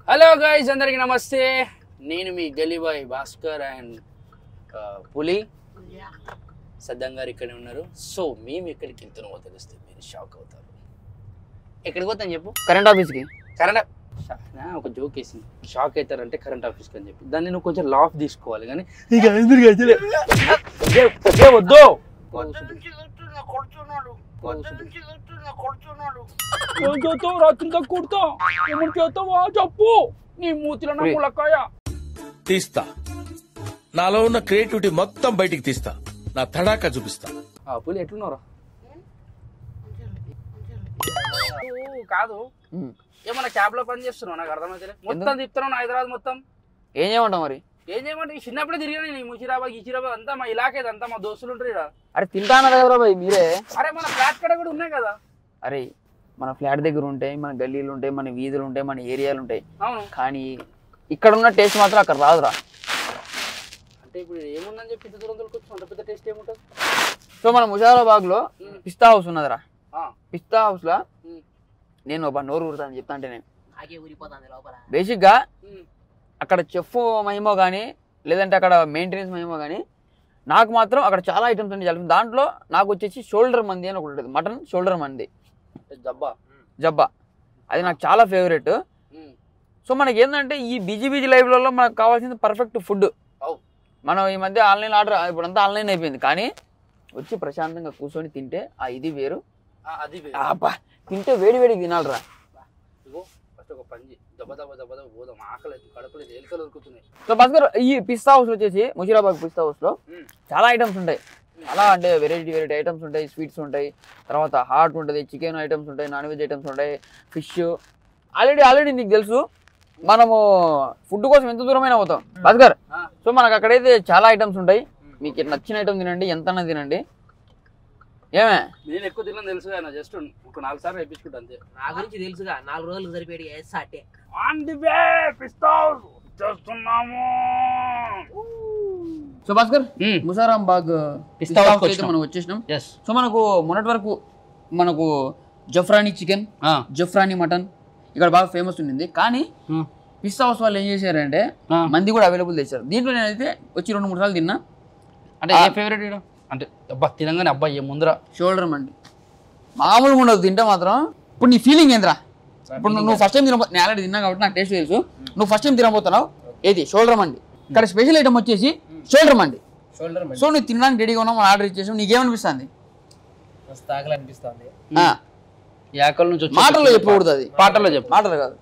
Hello guys, అందరికి నమస్తే. నేను మీ గల్లీ బాయ్ భాస్కర్ అండ్ పులి సద్దం గారు ఇక్కడే ఉన్నారు. సో మేము ఎక్కడికి వెళ్తున్నామో తెలిస్తే మీరు షాక్ అవుతారు. ఎక్కడికి పోతాను చెప్పు? కరెంట్ ఆఫీస్కి. కరెంట్ ఒక జోక్ వేసింది, షాక్ అవుతారంటే కరెంట్ ఆఫీస్కి అని చెప్పి దాన్ని నువ్వు కొంచెం లాఫ్ తీసుకోవాలి. కానీ వద్దు చెప్పు నీ మూతిలో నా ములక్కాయ తీస్తా. నాలో ఉన్న క్రియేటివిటీ మొత్తం బయటికి తీస్తా. నా తడాకా చూపిస్తా. పులి ఎట్లున్నారా? కాదు, ఏమన్నా క్యాబ్ లో పని చేస్తున్నావు? నాకు అర్థమైతే మొత్తం తిప్పుతున్నావు హైదరాబాద్ మొత్తం. ఏం చేయమంటావు మరి? ఏం చేయమంటే చిన్నప్పుడే తిరిగాను నేను. ముషిరాబాద్ గిషిరాబాద్ అంతా మా ఇలాకేది అంతా మా దోస్తులు ఉంటారు. అరే తింటాన్నారు కదా బాయ్ మీరే. అరే మన ఫ్లాట్ కడ కూడా ఉన్నాయి కదా. అరే మన ఫ్లాట్ దగ్గర ఉంటాయి, మన గల్లీలు ఉంటాయి, మన వీధులు ఉంటాయి, మన ఏరియాలు ఉంటాయి. అవును, కానీ ఇక్కడ ఉన్న టేస్ట్ మాత్రం అక్కడ రాదురా. అంటే ఇప్పుడు ఏముందని చెప్పి ఇంత దూరం దొరకొచ్చు, అంత పెద్ద టేస్ట్ ఏముంటుంది? సో మన ముషారాబాద్ లో పిస్తా హౌస్ ఉన్నదిరా. పిస్తా హౌస్ లో నేను ఒక నోరు ఊరుతాను చెప్తా. అంటే నేను బేసిక్ గా అక్కడ చెఫ్ మహిమో కానీ లేదంటే అక్కడ మెయింటెనెన్స్ మహిమో కానీ నాకు మాత్రం అక్కడ చాలా ఐటమ్స్ ఉంటాయి. దాంట్లో నాకు వచ్చేసి షోల్డర్ మంది అని ఒకటి ఉంటుంది, మటన్ షోల్డర్ మంది జబ్బా. అది నాకు చాలా ఫేవరెట్. సో మనకి ఏంటంటే ఈ బిజీ లైఫ్లలో మనకు కావాల్సింది పర్ఫెక్ట్ ఫుడ్. మనం ఈ మధ్య ఆన్లైన్ ఆర్డర్ ఇప్పుడంతా ఆన్లైన్ అయిపోయింది, కానీ వచ్చి ప్రశాంతంగా కూర్చొని తింటే ఆ ఇది వేరు. అబ్బా తింటే వేడి వేడికి తినాలిరా. సో భాస్కర్, ఈ పిస్తా హౌస్ వచ్చేసి ముషీరాబాద్ పిస్తా హౌస్ లో చాలా ఐటమ్స్ ఉంటాయి. చాలా అంటే వెరైటీ ఐటమ్స్ ఉంటాయి. స్వీట్స్ ఉంటాయి, తర్వాత హాట్ ఉంటుంది, చికెన్ ఐటమ్స్ ఉంటాయి, నాన్ వెజ్ ఐటమ్స్ ఉంటాయి, ఫిష్. ఆల్రెడీ నీకు తెలుసు మనము ఫుడ్ కోసం ఎంత దూరమైనా పోతాం భాస్కర్. సో మనకు అక్కడైతే చాలా ఐటమ్స్ ఉంటాయి. మీకు నచ్చిన ఐటమ్ తినండి, ఎంతన్నా తినండి. ఏమే నేను ఎక్కువ తిన్నా తెలుసుగా, జస్ట్ ఒక 4 సార్లు వేయించుకుంటా అంతే. నా గురించి తెలుసుగా, 4 రోజులకు సరిపోయి సాటే సో భాస్కర్, ముసారాంబాగ్ పిస్తా హౌస్ అయితే మనం వచ్చేసినాం. సో మనకు మొన్నటి వరకు మనకు జఫ్రానీ చికెన్, జఫ్రానీ మటన్ ఇక్కడ బాగా ఫేమస్ ఉండింది. కానీ పిస్తా హౌస్ వాళ్ళు ఏం చేశారంటే మంది కూడా అవైలబుల్ చేశారు. దీంట్లో నేనైతే వచ్చి 2-3 సార్లు తిన్నా. అంటే ఏ ఫేవరెట్ అంటే అబ్బా తినగానే అబ్బా ఏ ముందర షోల్డర్ మండి మామూలుగా ఉండదు తింటే మాత్రం. ఇప్పుడు నీ ఫీలింగ్ ఏంద్రా? ఇప్పుడు నువ్వు ఫస్ట్ టైం తినబో, నేను ఆల్రెడీ తిన్నా కాబట్టి నాకు టేస్ట్ తెలుసు. నువ్వు ఫస్ట్ టైం తినబోతున్నావు ఏది? షోల్డర్ మండి. ఇక్కడ స్పెషల్ ఐటమ్ వచ్చేసి షోల్డర్ మండి. సో నువ్వు తినడానికి రెడీగా ఉన్నావు, మనం ఆర్డర్ ఇచ్చేసాం. నీకేమనిపిస్తుంది? అనిపిస్తుంది. మాటల్లో చెప్పకూడదు, అది పాటల్లో చెప్పు, మాటలు కాదు.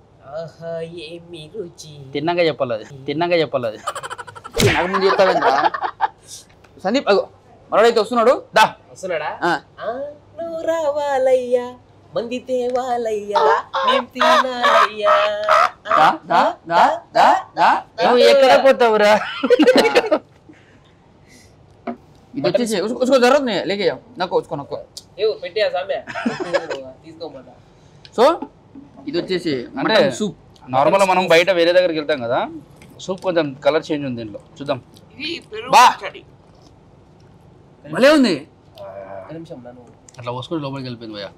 తిన్నాక చెప్పాలి అది. నాకు ముందు చెప్తావేంద్రా సందీప్? అగో మరోడైతే వస్తున్నాడు. వస్తున్నాడా? నువ్వు రావాలయ్యా, మంది తేవాలయ్యా, మేము తినాలయ్యా. ఎక్కడ పోతావురా? ఇది వచ్చేసి उसको जरूरत नहीं है, लेके जाओ. नको उसको नको. పెట్టా సామ్య తీసుకోమంటా. సో ఇది వచ్చేసి మటన్ సూప్. నార్మల్ మనం బయట వేరే దగ్గరికి వెళ్తాం కదా, సూప్ కొంచెం కలర్ చేంజ్ ఉంది దీంట్లో. చూద్దాం. భలే ఉంది. అట్లా పోసుకొని లోపలికి వెళ్ళిపోయింది భయ్యా.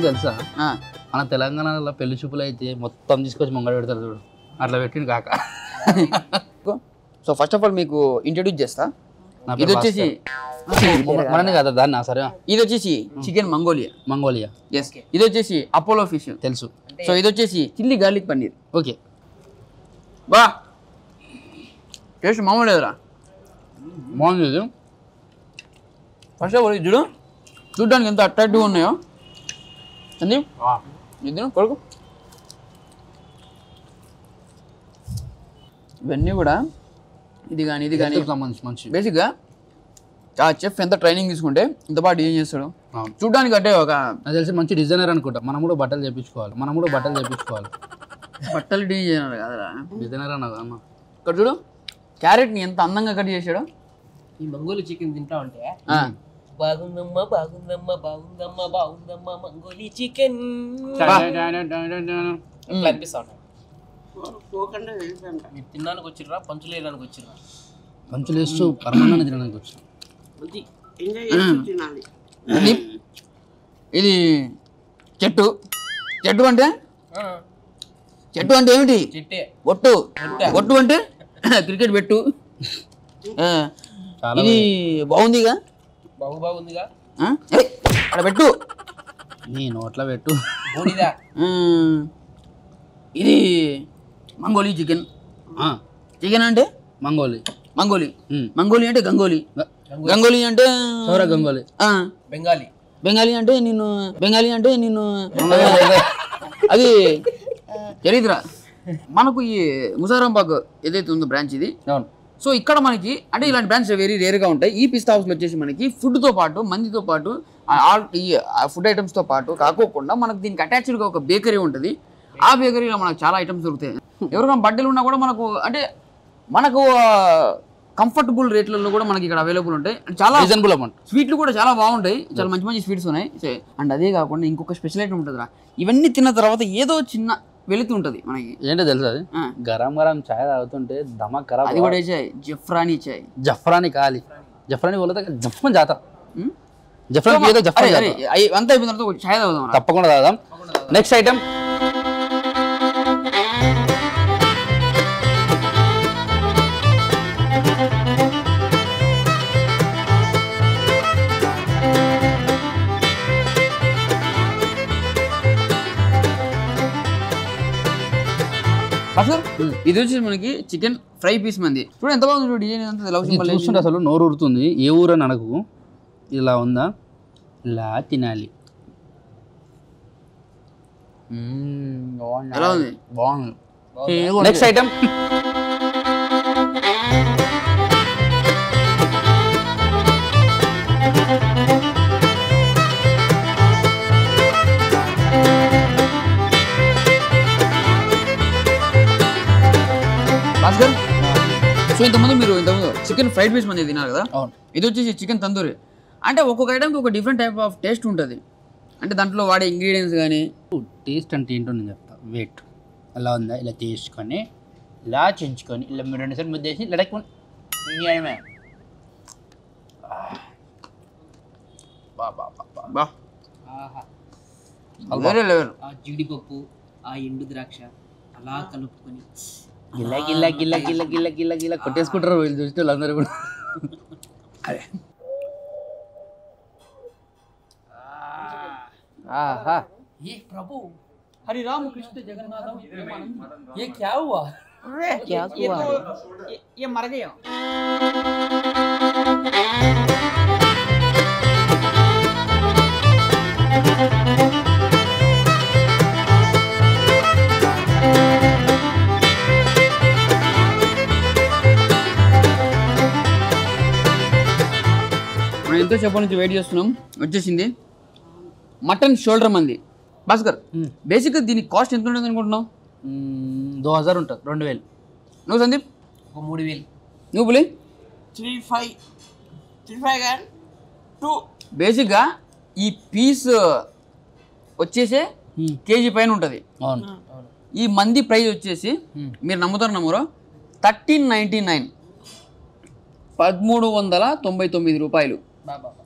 తెలుసా మన తెలంగాణలో పెళ్లి చూపులు అయితే మొత్తం తీసుకొచ్చి ముంగడ పెడతారు చూడు, అట్లా పెట్టిండు కాక. సో ఫస్ట్ ఆఫ్ ఆల్ మీకు ఇంట్రడ్యూస్ చేస్తా. ఇది వచ్చేసి మనని కదా దాన్ని. సరే, ఇది వచ్చేసి చికెన్ మంగోలియా. ఎస్. ఇది వచ్చేసి అపోలో ఫిష్ తెలుసు. సో ఇది వచ్చేసి చిల్లీ గార్లిక్ పన్నీర్. ఓకే బా టేస్ట్ మామూలు లేదురా, బాగుంది. ఫస్ట్ ఆఫ్ ఆల్ చూడు, చూడడానికి ఎంత అట్రాక్టివ్గా ఉన్నాయో. సందీప్ ఇది కొడుకు. ఇవన్నీ కూడా ఇది కానీ మంచి బేసిక్గా ఆ చెఫ్ ఎంత ట్రైనింగ్ తీసుకుంటే ఇంత బాగా డిజైన్ చేస్తాడు చూడడానికి. అంటే ఒక నాకు తెలిసి మంచి డిజైనర్ అనుకుంటా. మనం కూడా బట్టలు చేయించుకోవాలి. బట్టలు డిజైనర్ కాదురా, డిజైనర్ అన్న. ఇక్కడ చూడు క్యారెట్ని ఎంత అందంగా కట్ చేసాడు. ఈ మంగోలి చికెన్ తింటా ఉంటే బాగుందమ్మా బాగుందమ్మా బాగుందమ్మా బాగుందమ్మా మంగోలి చికెన్ అట్లా అనిపిస్తా ఉంటాయి. మీరు తినడానికి వచ్చిర్రా పంచులు వేయడానికి వచ్చిర్రా? పంచులు వేస్తూ పరమాన్నాన్ని తినడానికి వచ్చాం. ఇది చెట్టు చెట్టు అంటే చెట్టు అంటే ఏమిటి? చెట్టే. ఒట్టు ఒట్టు అంటే క్రికెట్ పెట్టు. ఇది బాగుందిగా, బాగుందిగా. అక్కడ పెట్టు, నీ నోట్ల పెట్టు. బోడిదా. ఇది మంగోలీ చికెన్. చికెన్ అంటే మంగోలి. మంగోలి మంగోలి అంటే గంగోలి. గంగోలి అంటే సౌర గంగోలి. బెంగాలీ. బెంగాలీ అంటే నిన్ను అది చరిత్ర. మనకు ఈ ముసారంబాగ్ ఏదైతే ఉందో బ్రాంచ్ ఇది. అవును. సో ఇక్కడ మనకి అంటే ఇలాంటి బ్రాంచ్ వెరీ రేర్గా ఉంటాయి. ఈ పిస్తా హౌస్లో వచ్చేసి మనకి ఫుడ్తో పాటు మందితో పాటు ఈ ఫుడ్ ఐటమ్స్తో పాటు కాకోకుండా మనకు దీనికి అటాచ్డ్గా ఒక బేకరీ ఉంటుంది. ఆ బేకరీలో మనకు చాలా ఐటమ్స్ దొరుకుతాయి. ఎవరికైనా బర్త్డేలు ఉన్నా కూడా మనకు కంఫర్టబుల్ రేట్లలో కూడా మనకి ఇక్కడ అవైలబుల్ ఉంటాయి. చాలా రీజనబుల్ అమౌంట్. స్వీట్లు కూడా చాలా బాగుంటాయి, చాలా మంచి మంచి స్వీట్స్ ఉన్నాయి. అండ్ అదే కాకుండా ఇంకొక స్పెషల్ ఐటమ్ ఉంటుందిరా. ఇవన్నీ తిన్న తర్వాత ఏదో చిన్న వెళుతూ ఉంటుంది మనకి. ఏంటో తెలుసా? అది గరం గరం చాయ్ తాగుతుంటే దమక్ ఖరాబ్. అది కూడా చాయ్, జఫ్రానీ చాయ్. జఫ్రానీ కాలి జఫ్రానీ बोलता జఫ్మన్ జాతా. జఫ్రానీ ఏదో జఫ్రానీ అంతా అయిపోయిన తర్వాత ఒక చాయ్ తాగుదాం. తప్పకుండా తాగుదాం. నెక్స్ట్ ఐటమ్ ఇది వచ్చి మనకి చికెన్ ఫ్రై పీస్ మంది. చూడు ఎంత బాగుంది. చూడు చూస్తుంటే అసలు నోరు ఊరుతుంది. ఏ ఊరు అని అడగకు. ఇలా ఉందా, ఇలా తినాలి. ఎలా ఉంది? బాగుంది. Next item Bhaskar. సో ఇంతకుముందు చికెన్ ఫ్రైడ్ పీస్ మంది తిన్నారు కదా. ఇది వచ్చేసి చికెన్ తందూరి. అంటే ఒక్కొక్క ఐటమ్కి ఒక డిఫరెంట్ టైప్ ఆఫ్ టేస్ట్ ఉంటుంది. అంటే దాంట్లో వాడే ఇంగ్రీడియంట్స్ కానీ. టేస్ట్ అంటే ఏంటో నేను చెప్తా. వెయిట్ ఎలా ఉందా ఇలా చేసుకొని ఇలా చెంచుకొని ఇలా మీరు 2 సార్లు ముద్దేసి లడక్కుని వేరే లెవెల్. ఆ జీడిపప్పు, ఆ ఎండు ద్రాక్ష అలా కలుపుకొని గిల్ల గిల్ల గిల్ల గిల్ల గిల్ల గిల్ల గిల్ల కొట్టేసుకుంటారు వీళ్ళు చూస్తే వాళ్ళందరూ కూడా. ये प्रभु हरि राम कृष्ण जगन्नाथ ये क्या हुआ? क्या हुआ? ये मर गया. మనం ఎంతో సేపటి నుంచి వెయిట్ చేస్తున్నాం. వచ్చేసింది మటన్ షోల్డర్ మంది. భాస్కర్, బేసిక్గా దీని కాస్ట్ ఎంత ఉంటుంది అనుకుంటున్నావు? 2000 ఉంటుంది. 2000. నువ్వు సందీప్? 3000. నువ్వు పులి? 3,500. బేసిక్గా ఈ పీస్ వచ్చేసి కేజీ పైన ఉంటుంది. ఈ మంది ప్రైస్ వచ్చేసి మీరు నమ్ముతారు నమ్మరు 1399 1399 రూపాయలు.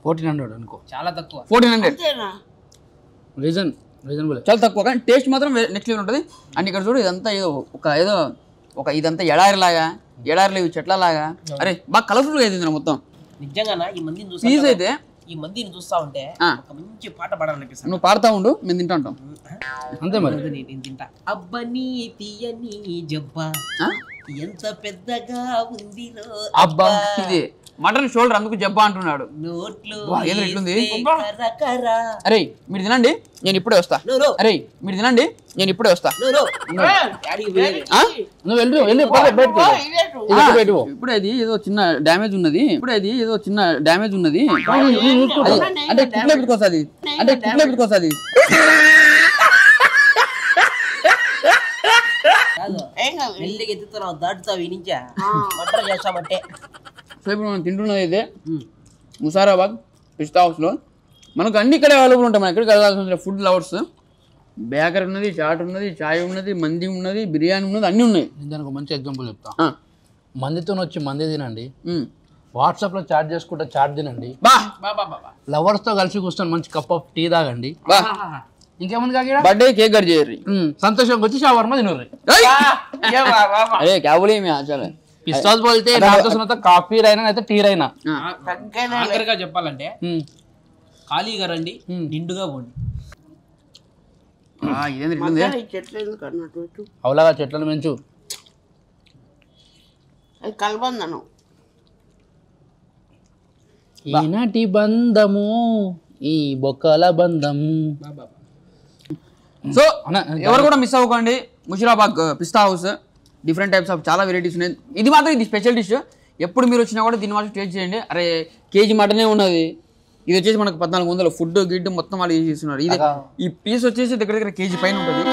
1400 అనుకో. చాలా తక్కువ. 1400 రీజనబుల్. చాలా తక్కువ. కానీ టేస్ట్ మాత్రం నెక్స్ట్ లెవెల్ ఉంటుంది. అండ్ ఇక్కడ చూడు ఇదంతా ఏదో ఇదంతా ఎడారిలో చెట్లలాగా. అరే బాగా కలర్ఫుల్గా అవుతుంది మొత్తం. నిజంగా ఈ మందిని పీస్ అయితే ఈ మందిని చూస్తా ఉంటే ఒక మంచి పాట పాడాలనిపిస్తుంది. నువ్వు పాడుతూ ఉండు, మేము తింటా ఉంటాం. అంతే మరి. నేను తింటా. అబ్బని తీయని జబ్బా ఎంత పెద్దగా ఉంది. అబ్బా ఇది మటన్ షోల్డర్ అందుకు జబ్బా అంటున్నాడు. ఎట్లుంది? అరే మీరు తినండి, నేను ఇప్పుడే వస్తా. అరే మీరు తినండి, నేను ఇప్పుడే వస్తా. ఇప్పుడే అది ఏదో చిన్న డ్యామేజ్ ఉన్నది. అంటే టిక్లో పెట్టుకోస్తుంది. మెల్లిగా ఎత్తుతున్నావు, దాటుతావు. ఈ నుంచా మటర్ చేస్తామంటే సో ఇప్పుడు మనం తింటున్నది అయితే ముసారాబాద్ పిస్తా హౌస్లో మనకు అన్ని ఇక్కడ అవైలబుల్ ఉంటాయి. మనం ఎక్కడికి వెళ్ళాల్సిన ఫుడ్ లవర్స్ బేకరీ ఉన్నది, చాట్ ఉన్నది, చాయ్ ఉన్నది, మంది ఉన్నది, బిర్యానీ ఉన్నది, అన్నీ ఉన్నాయి. దానికి ఒక మంచి ఎగ్జాంపుల్ చెప్తా. మందితో వచ్చి మంది తినండి, వాట్సాప్లో చాట్ చేసుకుంటే చాట్ తినండి, లవర్స్తో కలిసి కూర్చొని మంచి కప్ ఆఫ్ టీ తాగండి, ఇంకేముంది కాక బర్త్డే కేక్ కట్ చేయరు, సంతోషంగా వచ్చి షవర్మా తినరు. అరే క్యా బోలే మే ఆచాలే పిస్తాస్ బోల్తే నాతో కాఫీ రైనా అయితే టీ రైనా. ఆఖరిగా చెప్పాలంటే ఖాళీగా రండి, నిండుగా పోండి. అవులాగా చెట్లను పెంచు. కలబందనం ఈనాటి బంధము ఈ బొక్కల బంధం. సో ఎవరు కూడా మిస్ అవ్వకండి. ముషిరాబాద్ పిస్తా హౌస్ డిఫరెంట్ టైప్స్ ఆఫ్ చాలా వెరైటీస్ ఉన్నాయి. ఇది మాత్రం ఇది స్పెషల్ డిష్. ఎప్పుడు మీరు వచ్చినా కూడా దీన్ని మాత్రం టేస్ట్ చేయండి. అరే కేజీ మటనే ఉన్నది, ఇది వచ్చేసి మనకు 1400 ఫుడ్ గిడ్ మొత్తం వాళ్ళు చేస్తున్నారు. ఇది ఈ పీస్ వచ్చేసి దగ్గర కేజీ పైన ఉంటుంది.